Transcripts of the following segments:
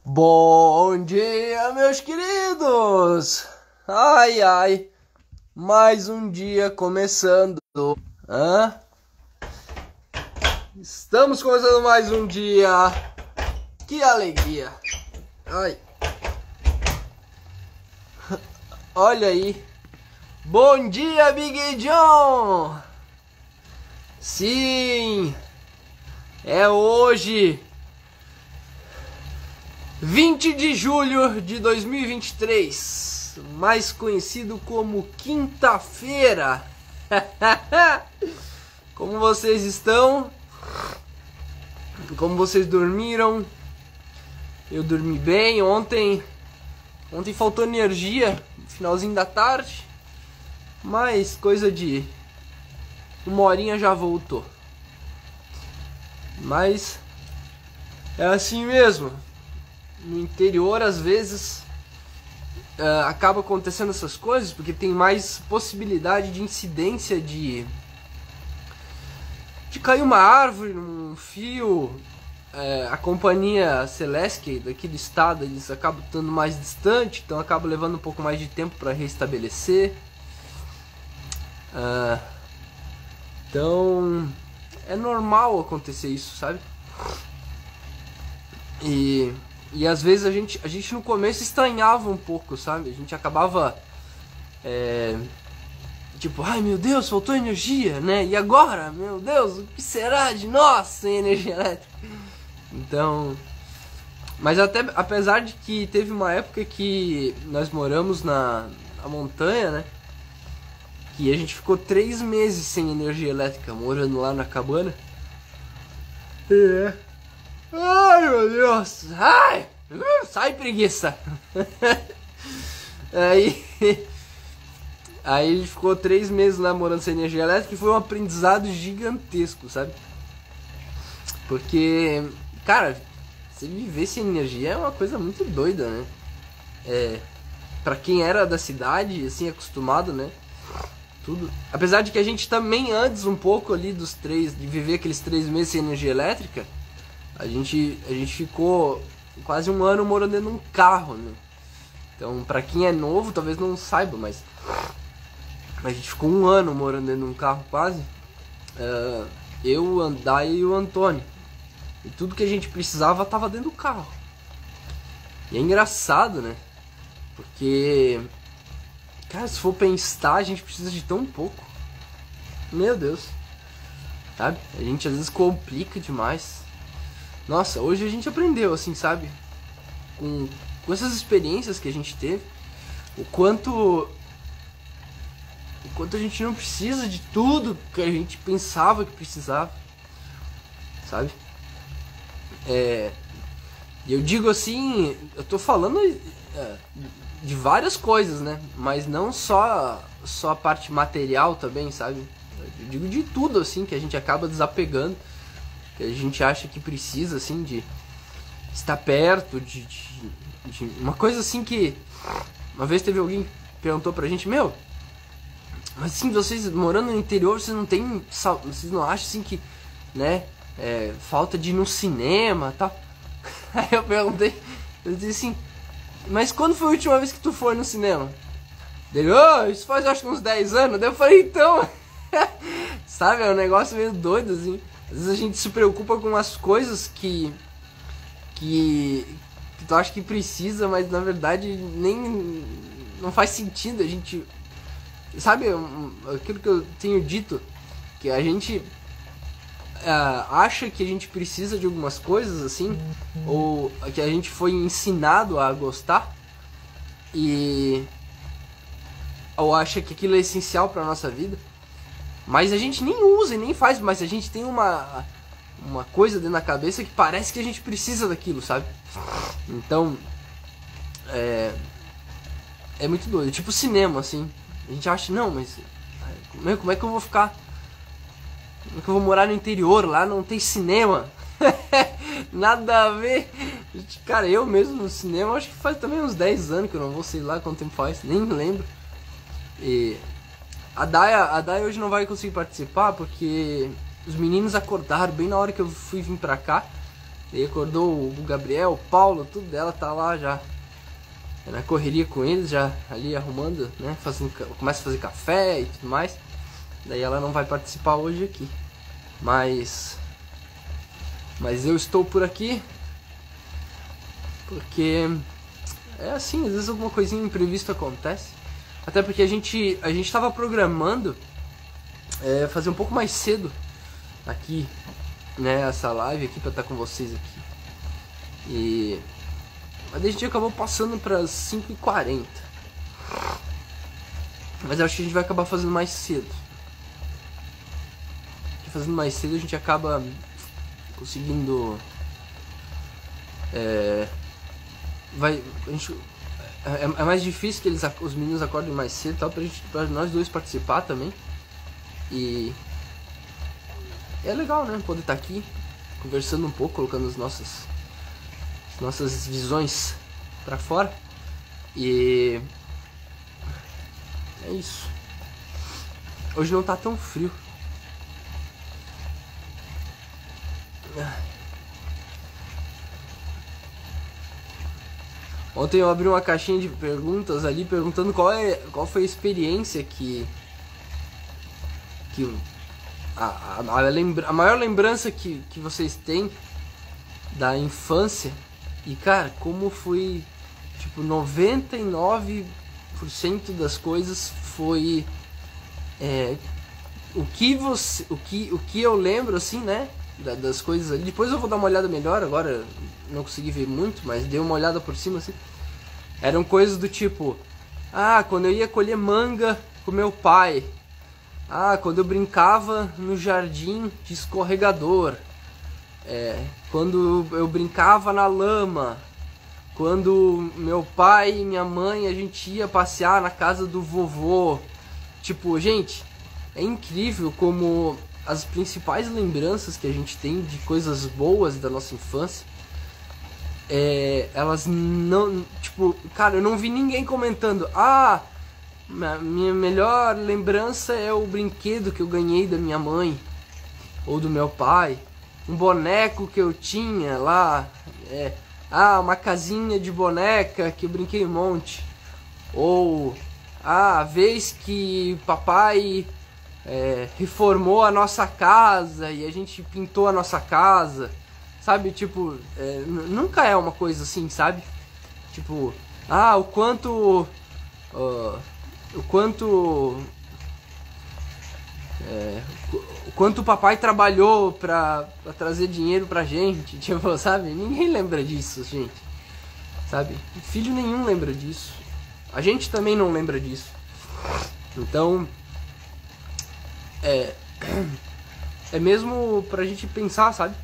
Bom dia, meus queridos! Ai, ai, mais um dia começando. Hã? Estamos começando mais um dia. Que alegria! Ai. Olha aí. Bom dia, Big John! Sim! É hoje, 20 de julho de 2023, mais conhecido como quinta-feira. Como vocês estão? Como vocês dormiram? Eu dormi bem. Ontem faltou energia no finalzinho da tarde, mas coisa de uma horinha já voltou. Mas é assim mesmo. No interior, às vezes, acaba acontecendo essas coisas porque tem mais possibilidade de incidência de cair uma árvore, um fio. A companhia Celesc daqui do estado, eles acabam estando mais distante, então acaba levando um pouco mais de tempo para restabelecer. Então é normal acontecer isso, sabe? E às vezes a gente no começo estranhava um pouco, sabe? A gente acabava tipo, ai meu Deus, faltou energia, né? E agora, meu Deus, o que será de nós sem energia elétrica? Então, mas até apesar de que teve uma época que nós moramos na montanha, né? Que a gente ficou 3 meses sem energia elétrica, morando lá na cabana. Ai, meu Deus! Ai! Sai, preguiça! Aí a gente ficou 3 meses lá morando sem energia elétrica e foi um aprendizado gigantesco, sabe? Porque, cara, você viver sem energia é uma coisa muito doida, né? Pra quem era da cidade, assim, acostumado, né? Tudo. Apesar de que a gente também antes um pouco ali de viver aqueles 3 meses sem energia elétrica, a gente ficou quase um ano morando dentro de um carro, né? Então, pra quem é novo, talvez não saiba, mas a gente ficou um ano morando dentro de um carro quase. Eu, o Andai e o Antônio. E tudo que a gente precisava tava dentro do carro. E é engraçado, né? Porque, cara, se for pensar, a gente precisa de tão pouco. Meu Deus. Sabe? A gente às vezes complica demais. Nossa, hoje a gente aprendeu, assim, sabe? Com essas experiências que a gente teve, o quanto a gente não precisa de tudo que a gente pensava que precisava, sabe? E eu digo assim, eu tô falando de várias coisas, né? Mas não só a parte material também, sabe? Eu digo de tudo, assim, que a gente acaba desapegando, que a gente acha que precisa, assim, de estar perto, de uma coisa assim que uma vez teve alguém que perguntou pra gente, meu, mas assim, vocês morando no interior, vocês não acham assim que, né, falta de ir no cinema e tal? Aí eu disse assim, mas quando foi a última vez que tu foi no cinema? Ele, isso faz acho que uns 10 anos. Daí eu falei, então, sabe, é um negócio meio doido, assim. Às vezes a gente se preocupa com as coisas que tu acha que precisa, mas na verdade nem não faz sentido. A gente, sabe, aquilo que eu tenho dito, que a gente acha que a gente precisa de algumas coisas, assim, ou que a gente foi ensinado a gostar, ou acha que aquilo é essencial pra nossa vida, mas a gente nem usa e nem faz, mas a gente tem uma coisa dentro da cabeça que parece que a gente precisa daquilo, sabe? Então, é muito doido. Tipo cinema, assim. A gente acha, não, mas como é que eu vou ficar? Como é que eu vou morar no interior? Lá não tem cinema. Nada a ver. Cara, eu mesmo no cinema, acho que faz também uns 10 anos que eu não vou, sei lá quanto tempo faz, nem lembro. E a Daya hoje não vai conseguir participar porque os meninos acordaram bem na hora que eu fui vir pra cá. Daí acordou o Gabriel, o Paulo, tudo dela tá lá já na correria com eles, já ali arrumando, né? Começa a fazer café e tudo mais. Daí ela não vai participar hoje aqui. Mas eu estou por aqui porque é assim, às vezes alguma coisinha imprevista acontece. Até porque a gente tava programando fazer um pouco mais cedo aqui, né, essa live aqui pra estar com vocês aqui. Mas a gente acabou passando para as 5h40. Mas eu acho que a gente vai acabar fazendo mais cedo. Porque fazendo mais cedo a gente acaba conseguindo é mais difícil que os meninos acordem mais cedo, tal, pra nós dois participar também. E é legal, né, poder estar aqui conversando um pouco, colocando as nossas visões pra fora. E é isso. Hoje não tá tão frio. Ontem eu abri uma caixinha de perguntas ali, perguntando qual foi a experiência a maior lembrança que vocês têm da infância. E cara, como foi, tipo, 99% das coisas foi o que eu lembro, assim, né, das coisas ali. Depois eu vou dar uma olhada melhor, agora não consegui ver muito, mas dei uma olhada por cima, assim. Eram coisas do tipo, quando eu ia colher manga com meu pai, quando eu brincava no jardim de escorregador, quando eu brincava na lama, quando meu pai e minha mãe, a gente ia passear na casa do vovô. Tipo, gente, é incrível como as principais lembranças que a gente tem de coisas boas da nossa infância, elas não, tipo, cara, eu não vi ninguém comentando, minha melhor lembrança é o brinquedo que eu ganhei da minha mãe ou do meu pai, um boneco que eu tinha lá, uma casinha de boneca que eu brinquei um monte, ou a vez que papai reformou a nossa casa e a gente pintou a nossa casa, sabe? Tipo, nunca é uma coisa assim, sabe? Tipo, o quanto o papai trabalhou pra trazer dinheiro pra gente, tipo, sabe? Ninguém lembra disso, gente, sabe? Filho nenhum lembra disso. A gente também não lembra disso. Então, é mesmo pra gente pensar, sabe?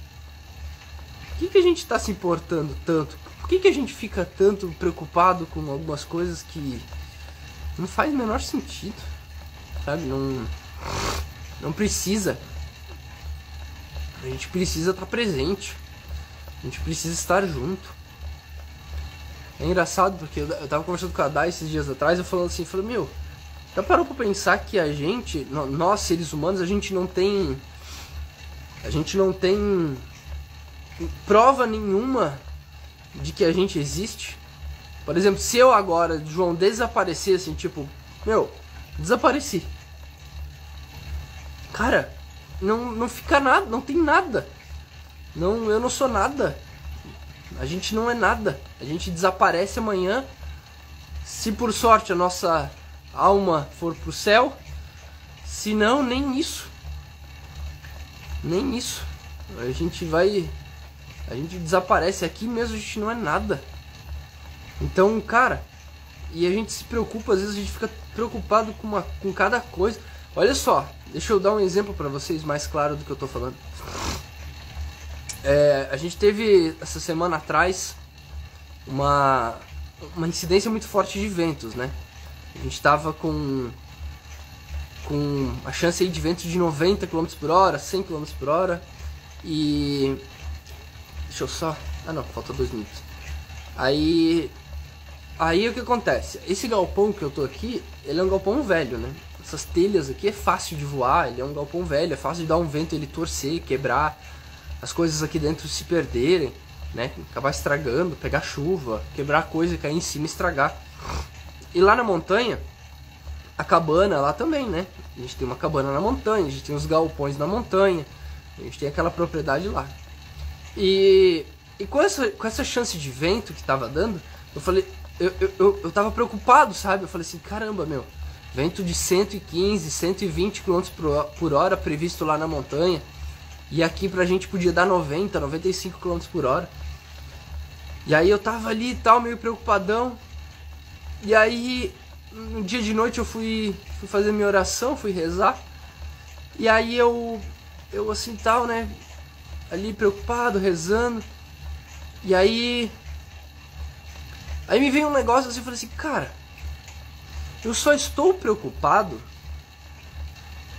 Por que a gente tá se importando tanto? Por que a gente fica tanto preocupado com algumas coisas que não faz o menor sentido, sabe? Não precisa. A gente precisa estar presente. A gente precisa estar junto. É engraçado porque eu tava conversando com a Dai esses dias atrás, eu falando assim, meu, já parou pra pensar que a gente, nós seres humanos, a gente não tem prova nenhuma de que a gente existe? Por exemplo, se eu agora, João, desaparecer assim, tipo, desapareci. Cara, não fica nada, não tem nada. Eu não sou nada. A gente não é nada. A gente desaparece amanhã. Se por sorte a nossa alma for pro céu, se não, nem isso. Nem isso. A gente desaparece aqui mesmo, a gente não é nada. Então, cara, e a gente se preocupa, às vezes a gente fica preocupado com cada coisa. Olha só, deixa eu dar um exemplo pra vocês mais claro do que eu tô falando. A gente teve essa semana atrás uma incidência muito forte de ventos, né? A gente tava com a chance aí de ventos de 90 km por hora, 100 km por hora. E deixa eu só... não, falta 2 minutos. Aí o que acontece? Esse galpão que eu tô aqui, ele é um galpão velho, né? Essas telhas aqui é fácil de voar, ele é um galpão velho, é fácil de dar um vento, ele torcer, quebrar. as coisas aqui dentro se perderem, né? Acabar estragando, pegar chuva, quebrar coisa, cair em cima e estragar. E lá na montanha, a cabana lá também, né? A gente tem uma cabana na montanha, a gente tem os galpões na montanha, a gente tem aquela propriedade lá. E com essa chance de vento que tava dando, eu falei, eu tava preocupado, sabe? Eu falei assim, caramba, meu, vento de 115, 120 km por hora previsto lá na montanha, e aqui pra gente podia dar 90, 95 km por hora. E aí eu tava ali e tal, meio preocupadão. E aí, no dia de noite eu fui fazer minha oração, fui rezar. E aí eu assim tal, né, ali preocupado, rezando. E aí me veio um negócio assim, eu falei assim, cara, eu só estou preocupado.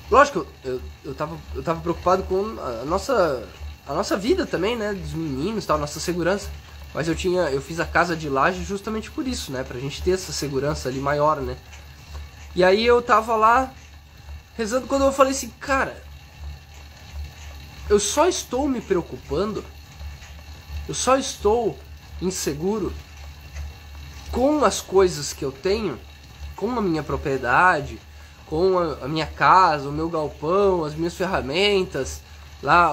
Lógico, eu tava preocupado com a nossa vida também, né, dos meninos, tal, nossa segurança. Mas eu fiz a casa de laje justamente por isso, né, pra gente ter essa segurança ali maior, né. E aí eu tava lá rezando quando eu falei assim, cara, eu só estou me preocupando, eu só estou inseguro com as coisas que eu tenho, com a minha propriedade, com a minha casa, o meu galpão, as minhas ferramentas, lá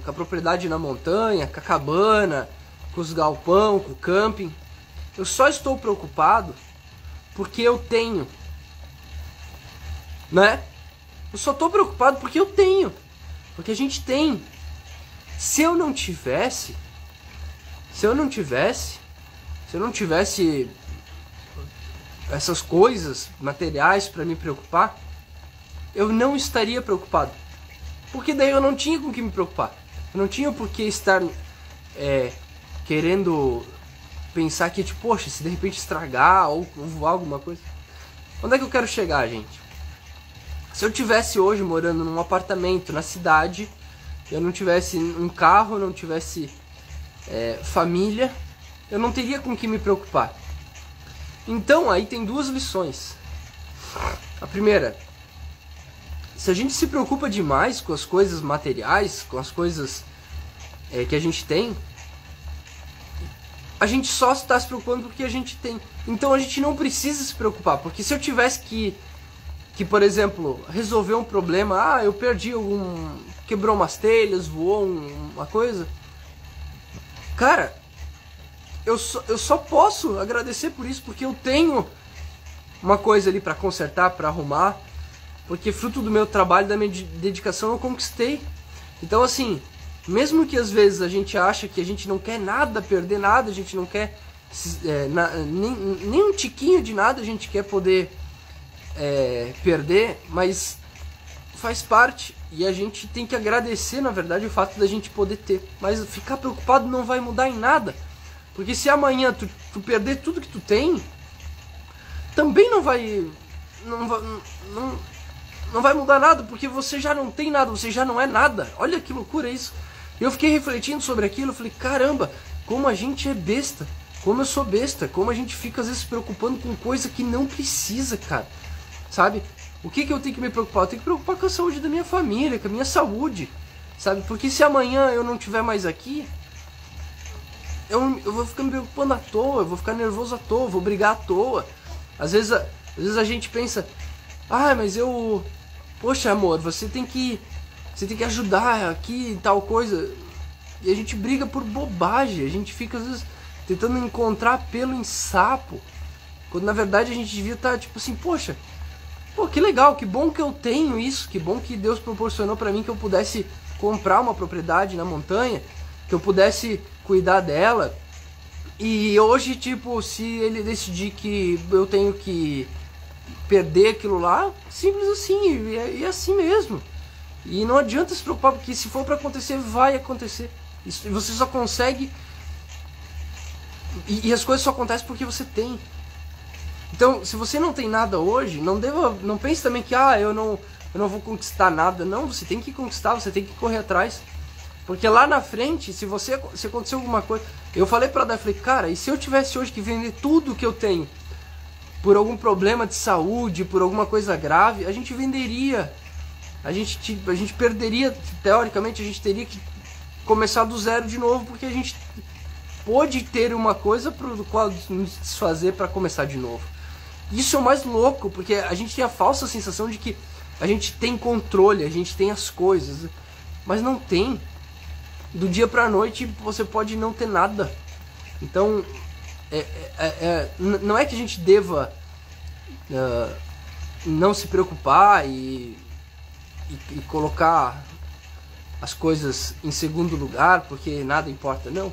a propriedade na montanha, com a cabana, com os galpão, com o camping. Eu só estou preocupado porque eu tenho, né? Eu só estou preocupado porque eu tenho, porque a gente tem. Se eu não tivesse essas coisas materiais para me preocupar, eu não estaria preocupado, porque daí eu não tinha com o que me preocupar. Eu não tinha por que estar querendo pensar que, tipo, poxa, se de repente estragar ou voar alguma coisa. Onde é que eu quero chegar, gente? Se eu tivesse hoje morando num apartamento na cidade, eu não tivesse um carro, não tivesse família, eu não teria com o que me preocupar. Então aí tem duas lições. A primeira, se a gente se preocupa demais com as coisas materiais, com as coisas que a gente tem, a gente só está se preocupando porque a gente tem. Então a gente não precisa se preocupar, porque se eu tivesse que por exemplo, resolver um problema, eu perdi quebrou umas telhas, voou uma coisa, cara, eu só posso agradecer por isso, porque eu tenho uma coisa ali pra consertar, pra arrumar, porque fruto do meu trabalho, da minha dedicação, eu conquistei. Então assim, mesmo que às vezes a gente acha que a gente não quer nada, perder nada, a gente não quer nem um tiquinho de nada, a gente quer poder perder, mas faz parte, e a gente tem que agradecer, na verdade, o fato da gente poder ter. Mas ficar preocupado não vai mudar em nada, porque se amanhã tu perder tudo que tu tem, também não vai mudar nada, porque você já não tem nada, você já não é nada. Olha que loucura isso. Eu fiquei refletindo sobre aquilo, eu falei, caramba, como a gente é besta, como eu sou besta, como a gente fica às vezes se preocupando com coisa que não precisa, cara. Sabe? O que eu tenho que me preocupar? Eu tenho que me preocupar com a saúde da minha família, com a minha saúde, sabe? Porque se amanhã eu não estiver mais aqui, eu vou ficar me preocupando à toa, eu vou ficar nervoso à toa, vou brigar à toa. Às vezes a gente pensa, mas poxa, amor, você tem que ajudar aqui e tal coisa. E a gente briga por bobagem, a gente fica às vezes tentando encontrar pelo em sapo, quando na verdade a gente devia estar tipo assim, poxa, que legal, que bom que eu tenho isso, que bom que Deus proporcionou pra mim que eu pudesse comprar uma propriedade na montanha, que eu pudesse cuidar dela. E hoje, tipo, se ele decidir que eu tenho que perder aquilo lá, simples assim, e é assim mesmo. E não adianta se preocupar, porque se for pra acontecer, vai acontecer. Isso, você só consegue, e as coisas só acontecem porque você tem. Então, se você não tem nada hoje, não pense também que eu não vou conquistar nada. Não, você tem que conquistar, você tem que correr atrás. Porque lá na frente, se acontecer alguma coisa... Eu falei pra Dai, falei, cara, e se eu tivesse hoje que vender tudo que eu tenho por algum problema de saúde, por alguma coisa grave, a gente venderia. A gente perderia, teoricamente, a gente teria que começar do zero de novo, porque a gente pôde ter uma coisa pro qual nos desfazer para começar de novo. Isso é o mais louco, porque a gente tem a falsa sensação de que a gente tem controle, a gente tem as coisas, mas não tem. Do dia pra noite você pode não ter nada. Então, não é que a gente deva não se preocupar e colocar as coisas em segundo lugar, porque nada importa, não.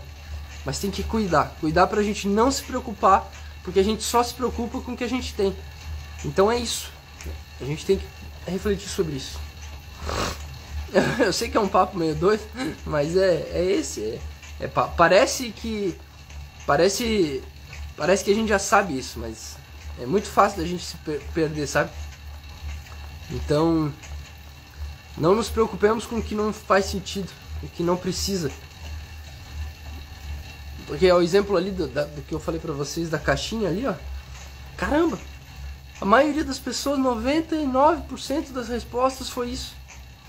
Mas tem que cuidar pra gente não se preocupar, porque a gente só se preocupa com o que a gente tem. Então é isso. A gente tem que refletir sobre isso. Eu sei que é um papo meio doido, mas parece que a gente já sabe isso, mas é muito fácil da gente se perder, sabe? Então, não nos preocupemos com o que não faz sentido, o que não precisa. Porque é o exemplo ali do que eu falei pra vocês, da caixinha ali, ó. Caramba! A maioria das pessoas, 99% das respostas foi isso.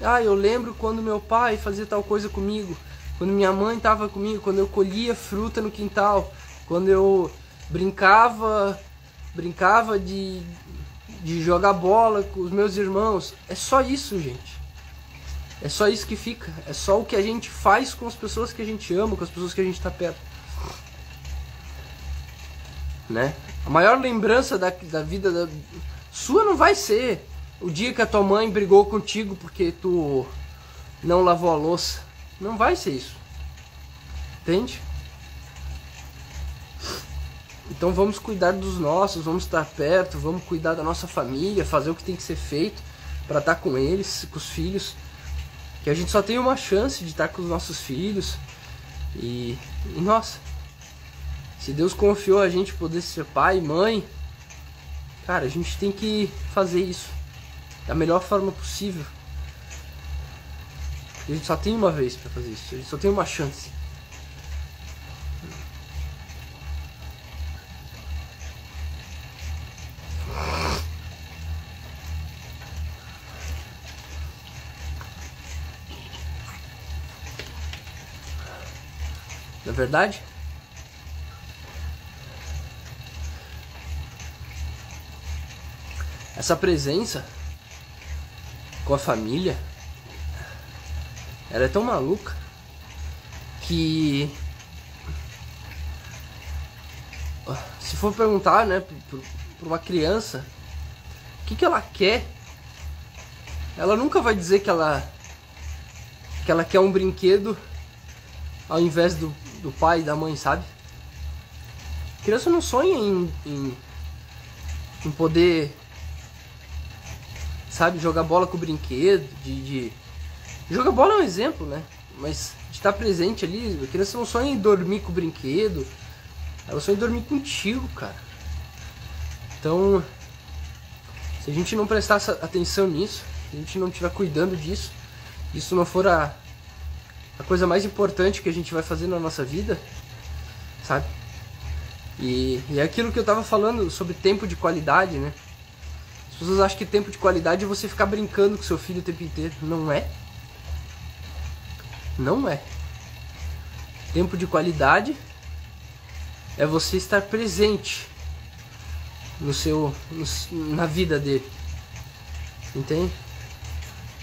Ah, eu lembro quando meu pai fazia tal coisa comigo, quando minha mãe estava comigo, quando eu colhia fruta no quintal, quando eu brincava de jogar bola com os meus irmãos. É só isso, gente. É só isso que fica. É só o que a gente faz com as pessoas que a gente ama, com as pessoas que a gente está perto. Né? A maior lembrança da vida sua não vai ser o dia que a tua mãe brigou contigo porque tu não lavou a louça. Não vai ser isso. Entende? Então vamos cuidar dos nossos, vamos estar perto, vamos cuidar da nossa família, fazer o que tem que ser feito para estar com eles, com os filhos. Que a gente só tem uma chance de estar com os nossos filhos. E nossa, se Deus confiou a gente poder ser pai, mãe, cara, a gente tem que fazer isso da melhor forma possível. A gente só tem uma vez para fazer isso, a gente só tem uma chance. Na verdade, essa presença com a família, ela é tão maluca que, se for perguntar, né, pra uma criança o que ela quer, ela nunca vai dizer que ela quer um brinquedo ao invés do pai e da mãe, sabe? A criança não sonha em poder, sabe, jogar bola com o brinquedo, jogar bola é um exemplo, né? Mas de estar presente ali, a criança não sonha em dormir com o brinquedo, ela sonha em dormir contigo, cara. Então, se a gente não prestar atenção nisso, se a gente não estiver cuidando disso, isso não for a coisa mais importante que a gente vai fazer na nossa vida, sabe? E é aquilo que eu tava falando sobre tempo de qualidade, né? As pessoas acham que tempo de qualidade é você ficar brincando com seu filho o tempo inteiro. Não é. Não é. Tempo de qualidade é você estar presente na vida dele. Entende?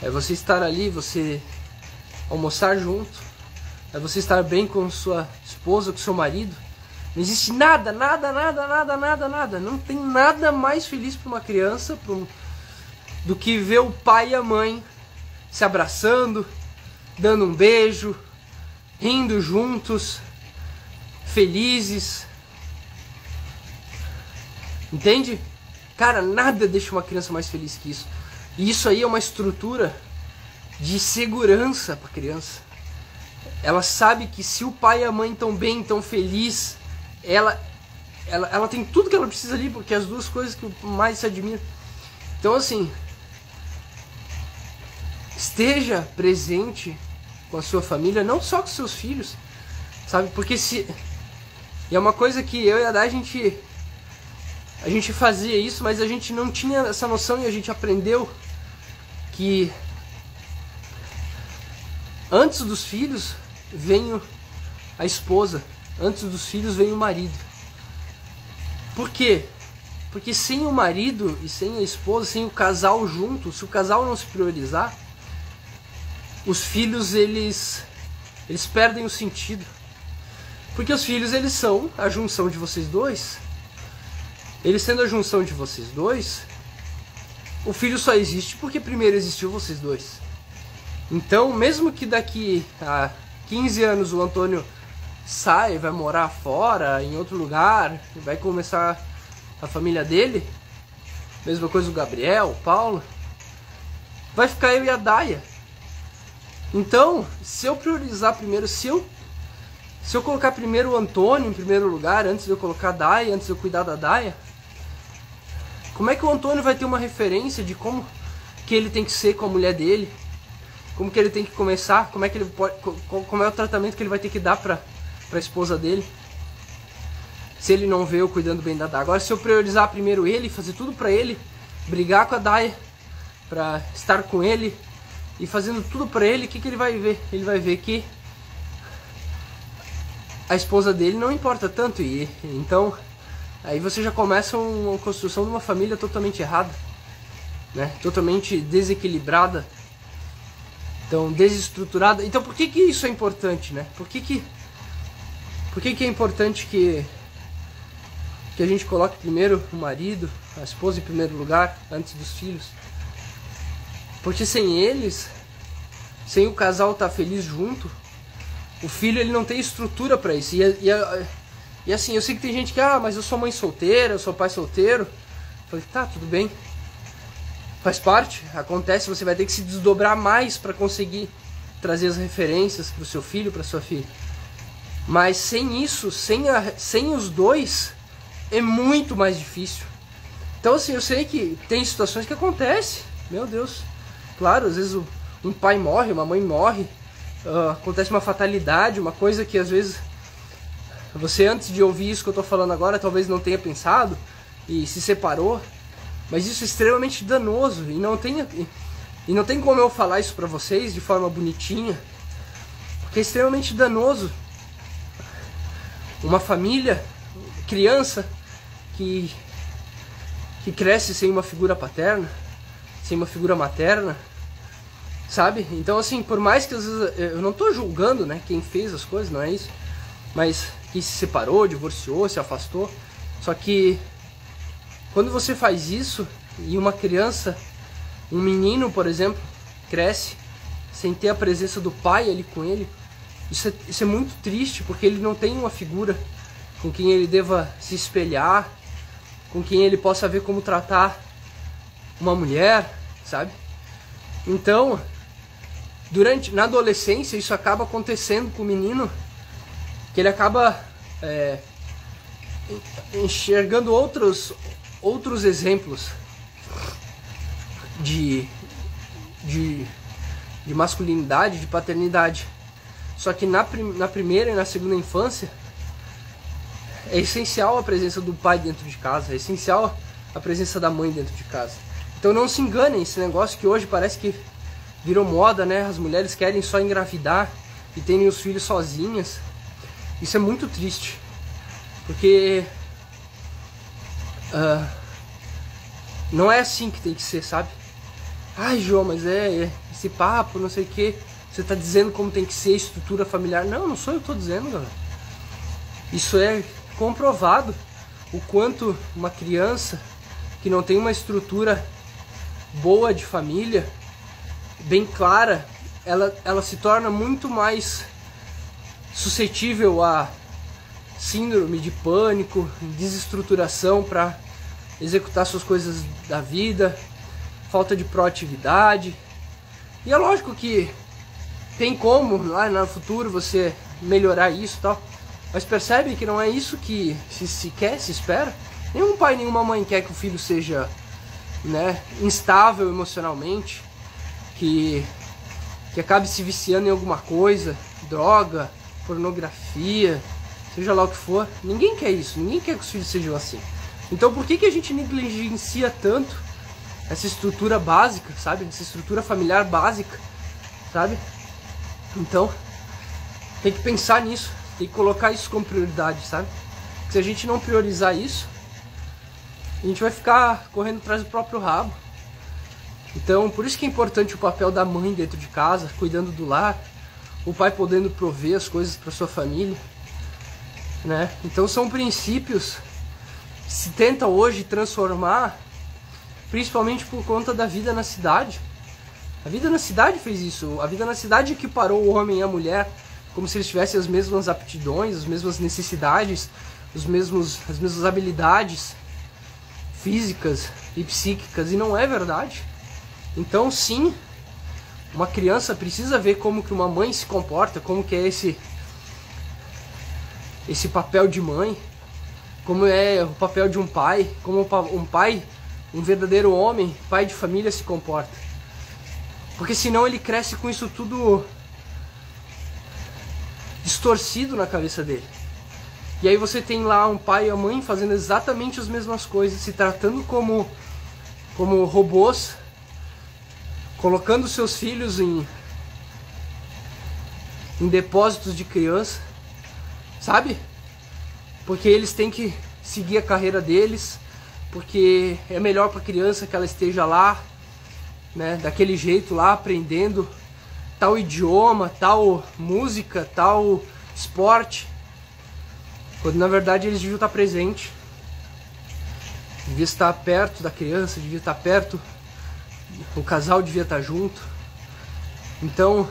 É você estar ali, você almoçar junto, é você estar bem com sua esposa, com seu marido. Não existe nada. Não tem nada mais feliz para uma criança do que ver o pai e a mãe se abraçando, dando um beijo, rindo juntos, felizes. Entende? Cara, nada deixa uma criança mais feliz que isso. E isso aí é uma estrutura de segurança para a criança. Ela sabe que se o pai e a mãe estão bem, estão felizes, ela tem tudo que ela precisa ali, porque é as duas coisas que mais se admira. Então, assim, esteja presente com a sua família, não só com seus filhos, sabe? Porque e é uma coisa que eu e a Dai, a gente fazia isso, mas a gente não tinha essa noção, e a gente aprendeu que antes dos filhos vem a esposa, antes dos filhos vem o marido. Por quê? Porque sem o marido e sem a esposa, sem o casal junto, se o casal não se priorizar, os filhos eles perdem o sentido. Porque os filhos eles são a junção de vocês dois. Eles sendo a junção de vocês dois, o filho só existe porque primeiro existiu vocês dois. Então, mesmo que daqui a 15 anos o Antônio sai, vai morar fora, em outro lugar, vai começar a família dele, mesma coisa o Gabriel, o Paulo, vai ficar eu e a Daia. Então, se eu priorizar primeiro, se eu colocar primeiro o Antônio em primeiro lugar, antes de eu colocar a Daia, antes de eu cuidar da Daia, como é que o Antônio vai ter uma referência de como que ele tem que ser com a mulher dele? Como que ele tem que começar? Como é que ele pode, como é o tratamento que ele vai ter que dar para a esposa dele? Se ele não vê eu cuidando bem da Daia. Agora, se eu priorizar primeiro ele, fazer tudo para ele, brigar com a Daia, para estar com ele e fazendo tudo para ele, o que ele vai ver? Ele vai ver que a esposa dele não importa tanto, e então aí você já começa uma construção de uma família totalmente errada, né? Totalmente desequilibrada, então desestruturada. Então por que isso é importante, né? Por que é importante que a gente coloque primeiro o marido, a esposa em primeiro lugar, antes dos filhos? Porque sem eles, sem o casal estar feliz junto, o filho ele não tem estrutura para isso. E assim, eu sei que tem gente que, mas eu sou mãe solteira, eu sou pai solteiro. Eu falei, tá, tudo bem. Faz parte, acontece, você vai ter que se desdobrar mais para conseguir trazer as referências para o seu filho, para sua filha. Mas sem isso, sem os dois, é muito mais difícil. Então assim, eu sei que tem situações que acontecem, meu Deus. Claro, às vezes um pai morre, uma mãe morre, acontece uma fatalidade, uma coisa que às vezes você, antes de ouvir isso que eu estou falando agora, talvez não tenha pensado e se separou. Mas isso é extremamente danoso e não tem como eu falar isso para vocês de forma bonitinha, porque é extremamente danoso. Uma família, criança que cresce sem uma figura paterna, sem uma figura materna, sabe? Então assim, por mais que às vezes eu não estou julgando, né, quem fez as coisas, não é isso, mas quem se separou, divorciou, se afastou, só que quando você faz isso e uma criança, um menino, por exemplo, cresce sem ter a presença do pai ali com ele, isso é muito triste, porque ele não tem uma figura com quem ele deva se espelhar, com quem ele possa ver como tratar uma mulher, sabe? Então, na adolescência, isso acaba acontecendo com o menino, que ele acaba enxergando outros exemplos de masculinidade, de paternidade. Só que na primeira e na segunda infância é essencial a presença do pai dentro de casa, é essencial a presença da mãe dentro de casa. Então não se enganem, esse negócio que hoje parece que virou moda, né? As mulheres querem só engravidar e terem os filhos sozinhas. Isso é muito triste, porque não é assim que tem que ser, sabe? Ai, João, mas esse papo, não sei o que, você tá dizendo como tem que ser a estrutura familiar. Não sou eu que tô dizendo, galera. Isso é comprovado, o quanto uma criança que não tem uma estrutura boa de família, bem clara, ela se torna muito mais suscetível a síndrome de pânico, desestruturação para executar suas coisas da vida, falta de proatividade. E é lógico que tem como lá no futuro você melhorar isso e tal, mas percebe que não é isso que se quer, se espera. Nenhum pai, nenhuma mãe quer que o filho seja, né, instável emocionalmente, que acabe se viciando em alguma coisa, droga, pornografia, seja lá o que for. Ninguém quer isso, ninguém quer que os filhos sejam assim. Então por que a gente negligencia tanto essa estrutura básica, sabe? Essa estrutura familiar básica, sabe? Então, Tem que pensar nisso, tem que colocar isso como prioridade, sabe? Se a gente não priorizar isso, a gente vai ficar correndo atrás do próprio rabo. Então, por isso que é importante o papel da mãe dentro de casa, cuidando do lar, o pai podendo prover as coisas para sua família, né? Então são princípios que se tenta hoje transformar, principalmente por conta da vida na cidade. A vida na cidade fez isso, a vida na cidade equiparou o homem e a mulher, como se eles tivessem as mesmas aptidões, as mesmas necessidades, as mesmas habilidades físicas e psíquicas, e não é verdade. Então sim, uma criança precisa ver como que uma mãe se comporta, como que é esse papel de mãe, como é o papel de um pai, como um pai, um verdadeiro homem, pai de família se comporta. Porque senão ele cresce com isso tudo distorcido na cabeça dele. E aí você tem lá um pai e a mãe fazendo exatamente as mesmas coisas, se tratando como robôs, colocando seus filhos em depósitos de criança, sabe? Porque eles têm que seguir a carreira deles, porque é melhor para a criança que ela esteja lá, né, daquele jeito lá, aprendendo tal idioma, tal música, tal esporte, quando na verdade eles deviam estar presentes, devia estar perto da criança, devia estar perto, o casal devia estar junto. Então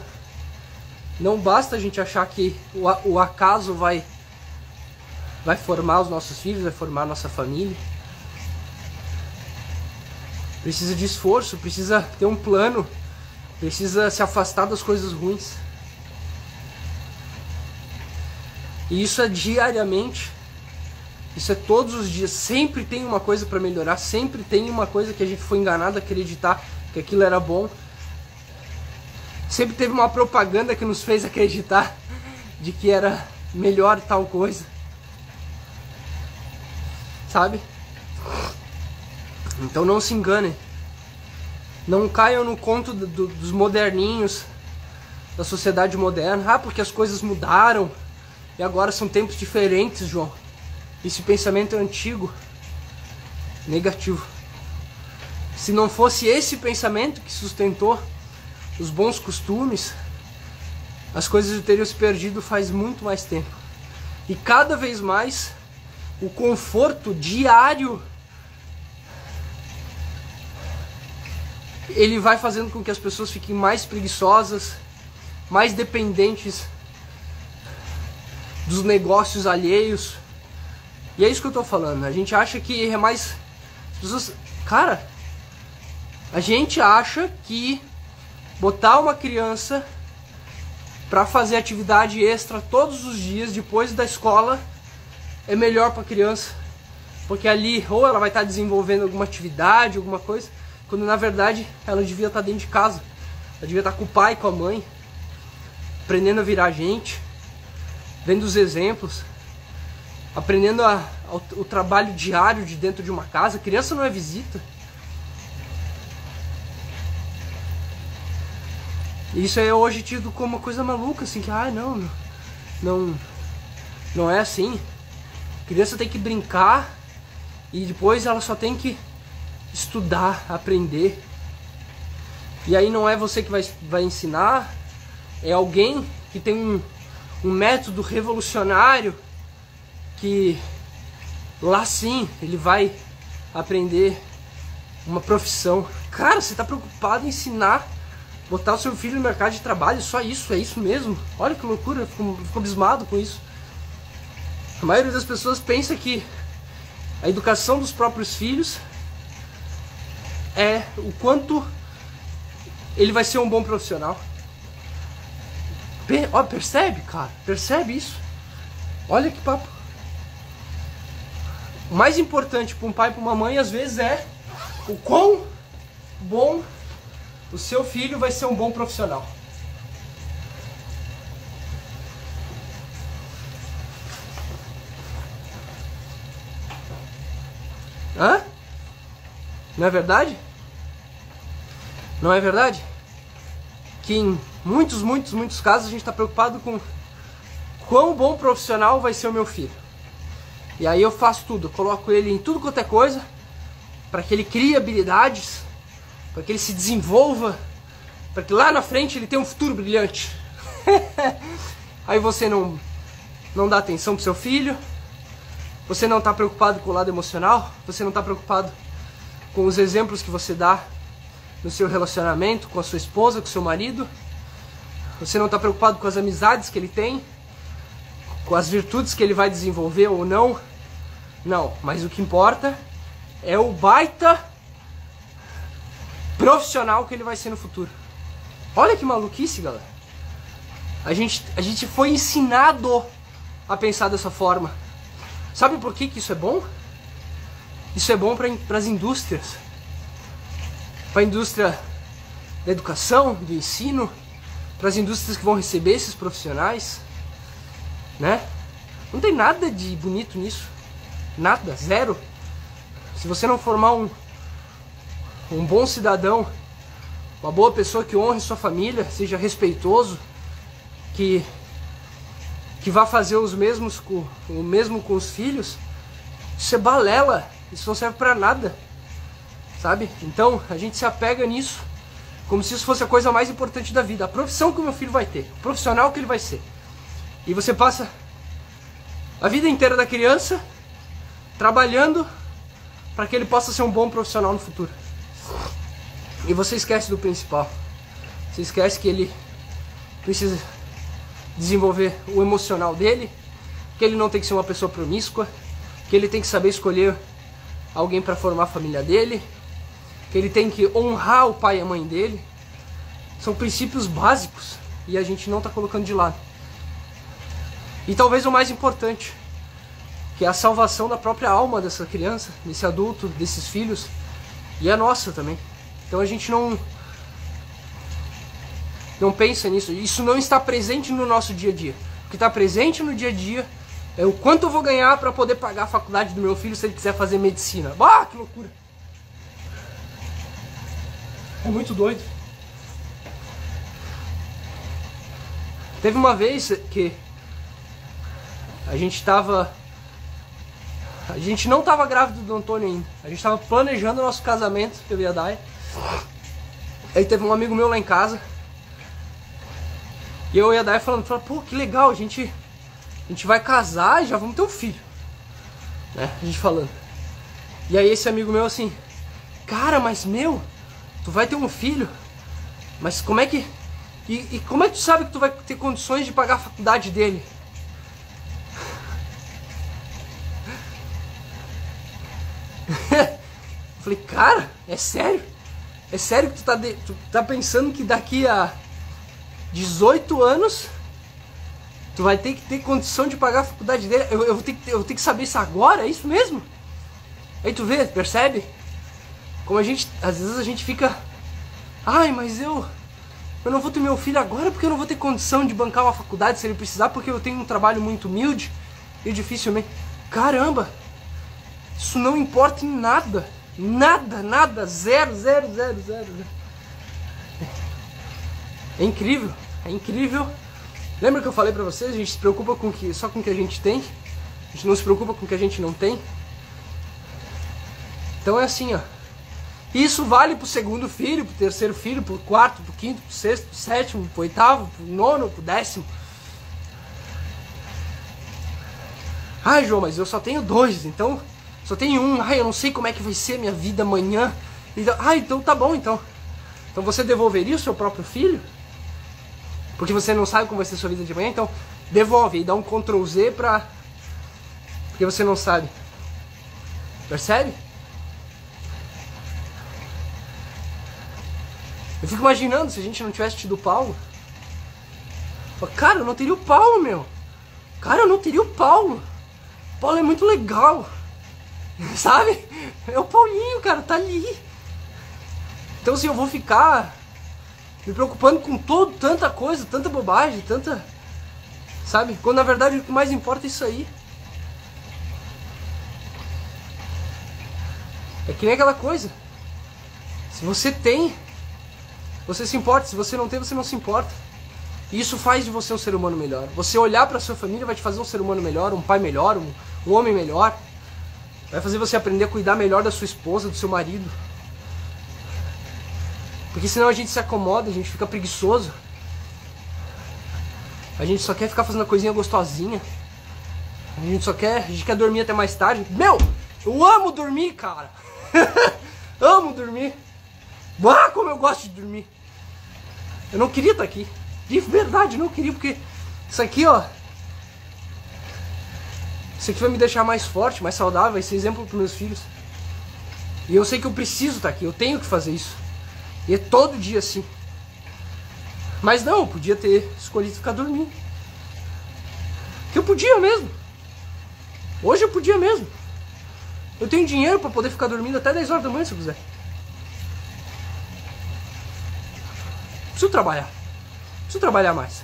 não basta a gente achar que o acaso vai formar os nossos filhos, vai formar a nossa família. Precisa de esforço, precisa ter um plano, precisa se afastar das coisas ruins. E isso é diariamente, isso é todos os dias. Sempre tem uma coisa para melhorar, sempre tem uma coisa que a gente foi enganado a acreditar que aquilo era bom. Sempre teve uma propaganda que nos fez acreditar de que era melhor tal coisa, sabe? Então não se enganem, não caiam no conto dos moderninhos, da sociedade moderna. Ah, porque as coisas mudaram e agora são tempos diferentes, João. Esse pensamento é antigo, negativo. Se não fosse esse pensamento que sustentou os bons costumes, as coisas teriam se perdido faz muito mais tempo. E cada vez mais o conforto diário ele vai fazendo com que as pessoas fiquem mais preguiçosas, mais dependentes dos negócios alheios. E é isso que eu tô falando. A gente acha que é mais... As pessoas... Cara, a gente acha que botar uma criança para fazer atividade extra todos os dias depois da escola é melhor para a criança, porque ali ou ela vai estar desenvolvendo alguma atividade, alguma coisa, quando na verdade ela devia estar dentro de casa, ela devia estar com o pai, com a mãe, aprendendo a virar gente, vendo os exemplos, aprendendo o trabalho diário de dentro de uma casa. A criança não é visita. Isso é hoje tido como uma coisa maluca, assim, que não é assim. A criança tem que brincar e depois ela só tem que estudar, aprender. E aí não é você que vai ensinar, é alguém que tem um método revolucionário que lá sim ele vai aprender uma profissão. Cara, você está preocupado em ensinar, botar o seu filho no mercado de trabalho? Só isso? É isso mesmo? Olha que loucura, eu fico abismado com isso. A maioria das pessoas pensa que a educação dos próprios filhos é o quanto ele vai ser um bom profissional. Percebe, cara? Percebe isso? Olha que papo. O mais importante para um pai e para uma mãe às vezes é o quão bom o seu filho vai ser um bom profissional. Hã? Não é verdade? Não é verdade? Que em muitos casos a gente está preocupado com quão bom profissional vai ser o meu filho. E aí eu faço tudo, eu coloco ele em tudo quanto é coisa, para que ele crie habilidades, para que ele se desenvolva, para que lá na frente ele tenha um futuro brilhante. Aí você não dá atenção pro seu filho, você não está preocupado com o lado emocional, você não está preocupado com os exemplos que você dá no seu relacionamento com a sua esposa, com o seu marido, você não está preocupado com as amizades que ele tem, com as virtudes que ele vai desenvolver ou não. Não, mas o que importa é o baita profissional que ele vai ser no futuro. Olha que maluquice, galera. A gente foi ensinado a pensar dessa forma. Sabe por que isso é bom? Isso é bom para as indústrias. Para a indústria da educação, do ensino, para as indústrias que vão receber esses profissionais, né? Não tem nada de bonito nisso. Nada, zero. Se você não formar um bom cidadão, uma boa pessoa que honre sua família, seja respeitoso, que vá fazer o mesmo com os filhos, isso é balela, isso não serve pra nada, sabe? Então a gente se apega nisso como se isso fosse a coisa mais importante da vida, a profissão que o meu filho vai ter, o profissional que ele vai ser. E você passa a vida inteira da criança trabalhando para que ele possa ser um bom profissional no futuro. E você esquece do principal. Você esquece que ele precisa desenvolver o emocional dele, que ele não tem que ser uma pessoa promíscua, que ele tem que saber escolher alguém para formar a família dele, que ele tem que honrar o pai e a mãe dele. São princípios básicos e a gente não está colocando de lado. E talvez o mais importante, que é a salvação da própria alma dessa criança, desse adulto, desses filhos, e a nossa também. Então a gente não pensa nisso. Isso não está presente no nosso dia a dia. O que está presente no dia a dia é o quanto eu vou ganhar para poder pagar a faculdade do meu filho se ele quiser fazer medicina. Ah, que loucura! É muito doido. Teve uma vez que a gente não estava grávido do Antônio ainda. A gente estava planejando o nosso casamento, eu e a Dai. Aí teve um amigo meu lá em casa. E eu e a Dai falando, pô, que legal, a gente vai casar e já vamos ter um filho. Né? A gente falando. E aí esse amigo meu assim, cara, mas meu, tu vai ter um filho, mas como é que... E como é que tu sabe que tu vai ter condições de pagar a faculdade dele? Falei, cara, é sério? É sério que tu tá pensando que daqui a 18 anos tu vai ter que ter condição de pagar a faculdade dele? Eu vou ter que saber isso agora? É isso mesmo? Aí tu vê, percebe? Como às vezes a gente fica, ai, mas eu não vou ter meu filho agora porque eu não vou ter condição de bancar uma faculdade se ele precisar, porque eu tenho um trabalho muito humilde e dificilmente. Caramba, isso não importa em nada. Nada, zero. É incrível, é incrível. Lembra que eu falei pra vocês, a gente se preocupa só com o que a gente tem, a gente não se preocupa com o que a gente não tem. Então é assim, ó. Isso vale pro segundo filho, pro terceiro filho, pro quarto, pro quinto, pro sexto, pro sétimo, pro oitavo, pro nono, pro 10º. Ai, João, mas eu só tenho 2, então... Só tenho um, ai, eu não sei como é que vai ser a minha vida amanhã. Então, então tá bom, então. Então você devolveria o seu próprio filho? Porque você não sabe como vai ser a sua vida de amanhã, então devolve e dá um Ctrl Z pra... Porque você não sabe. Percebe? Eu fico imaginando se a gente não tivesse tido o Paulo. Cara, eu não teria o Paulo, meu. Cara, eu não teria o Paulo. O Paulo é muito legal. Sabe? É o Paulinho, cara, tá ali. Então assim, eu vou ficar me preocupando com tanta coisa, tanta bobagem, tanta... Sabe? Quando na verdade o que mais importa é isso aí. É que nem aquela coisa. Se você tem, você se importa. Se você não tem, você não se importa. E isso faz de você um ser humano melhor. Você olhar para sua família vai te fazer um ser humano melhor, um pai melhor, um homem melhor. Vai fazer você aprender a cuidar melhor da sua esposa, do seu marido. Porque senão a gente se acomoda, a gente fica preguiçoso. A gente só quer ficar fazendo a coisinha gostosinha. A gente quer dormir até mais tarde. Meu, eu amo dormir, cara. Amo dormir. Ah, como eu gosto de dormir. Eu não queria estar aqui. De verdade, eu não queria, porque isso aqui, ó. Isso aqui vai me deixar mais forte, mais saudável, vai ser exemplo para meus filhos. E eu sei que eu preciso estar aqui, eu tenho que fazer isso. E é todo dia assim. Mas não, eu podia ter escolhido ficar dormindo. Que eu podia mesmo. Hoje eu podia mesmo. Eu tenho dinheiro para poder ficar dormindo até 10 horas da manhã se eu quiser. Preciso trabalhar. Preciso trabalhar mais.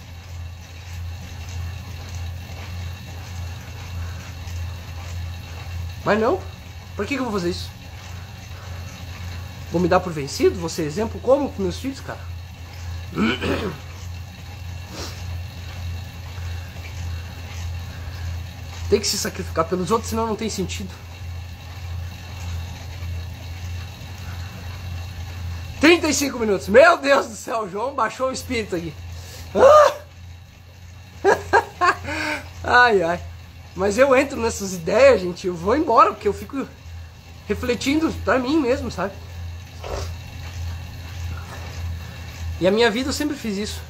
Mas não. Por que eu vou fazer isso? Vou me dar por vencido? Vou ser exemplo como com meus filhos, cara? Tem que se sacrificar pelos outros, senão não tem sentido. 35 minutos. Meu Deus do céu, o João baixou o espírito aqui. Ai, ai. Mas eu entro nessas ideias, gente, eu vou embora, porque eu fico refletindo pra mim mesmo, sabe? E a minha vida eu sempre fiz isso.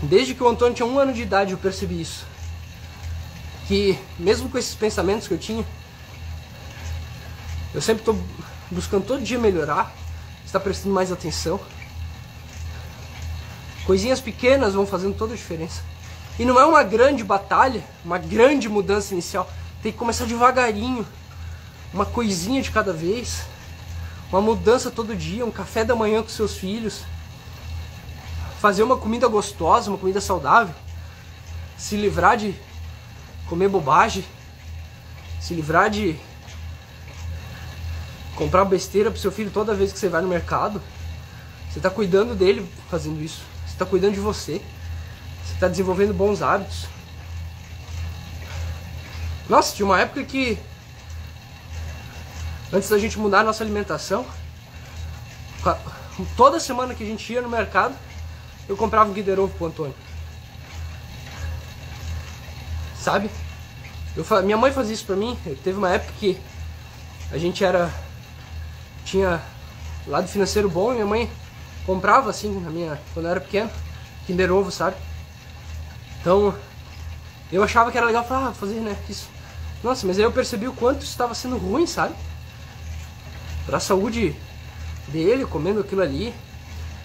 Desde que o Antônio tinha 1 ano de idade eu percebi isso. Que mesmo com esses pensamentos que eu tinha, eu sempre tô buscando todo dia melhorar, estar prestando mais atenção. Coisinhas pequenas vão fazendo toda a diferença. E não é uma grande batalha, uma grande mudança inicial. Tem que começar devagarinho. Uma coisinha de cada vez. Uma mudança todo dia, um café da manhã com seus filhos. Fazer uma comida gostosa, uma comida saudável. Se livrar de comer bobagem. Se livrar de comprar besteira pro seu filho toda vez que você vai no mercado. Você está cuidando dele fazendo isso. Você está cuidando de você. Você está desenvolvendo bons hábitos. Nossa, tinha uma época que antes da gente mudar a nossa alimentação, toda semana que a gente ia no mercado, eu comprava um Kinder Ovo pro Antônio. Sabe? Minha mãe fazia isso pra mim. Teve uma época que a gente tinha lado financeiro bom e minha mãe comprava assim, quando eu era pequeno, Kinder Ovo, sabe? Então, eu achava que era legal fazer, né, isso. Nossa, mas aí eu percebi o quanto isso estava sendo ruim, sabe? Pra saúde dele, comendo aquilo ali.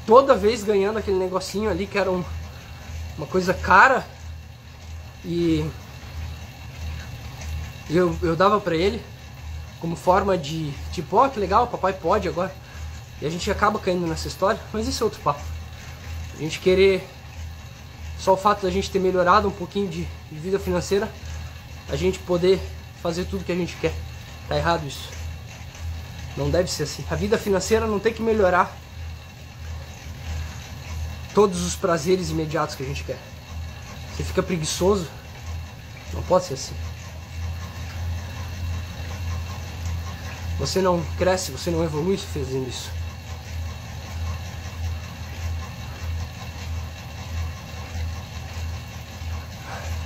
Toda vez ganhando aquele negocinho ali que era uma coisa cara. E eu dava pra ele como forma de, tipo, ó, que legal, papai pode agora. E a gente acaba caindo nessa história, mas isso é outro papo. A gente querer, só o fato da gente ter melhorado um pouquinho de vida financeira, a gente poder fazer tudo que a gente quer. Tá errado isso. Não deve ser assim. A vida financeira não tem que melhorar todos os prazeres imediatos que a gente quer. Você fica preguiçoso. Não pode ser assim. Você não cresce, você não evolui fazendo isso.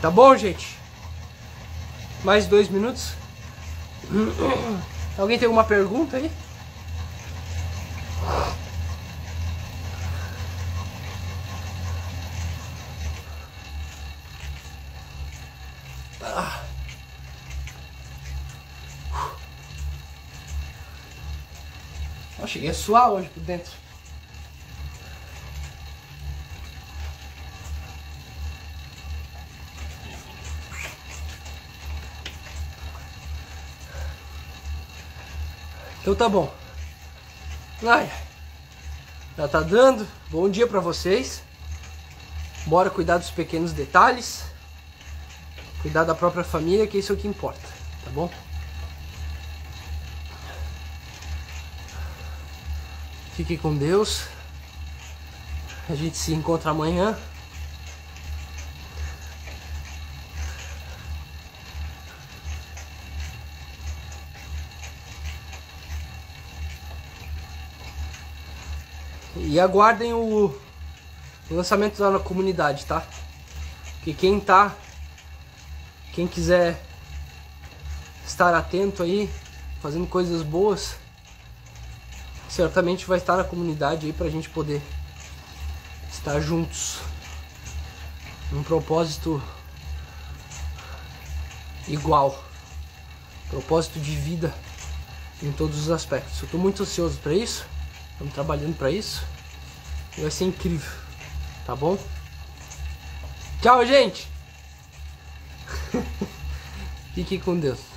Tá bom, gente? Mais 2 minutos. Alguém tem alguma pergunta aí? Eu cheguei a suar hoje por dentro. Então tá bom. Ai, já tá dando. Bom dia pra vocês. Bora cuidar dos pequenos detalhes. Cuidar da própria família, que isso é o que importa. Tá bom? Fique com Deus. A gente se encontra amanhã. E aguardem o lançamento lá na comunidade, tá? Que quem quiser estar atento aí, fazendo coisas boas, certamente vai estar na comunidade aí pra gente poder estar juntos num propósito igual, propósito de vida em todos os aspectos. Eu tô muito ansioso para isso, estamos trabalhando para isso e vai ser incrível, tá bom? Tchau, gente! Fique com Deus.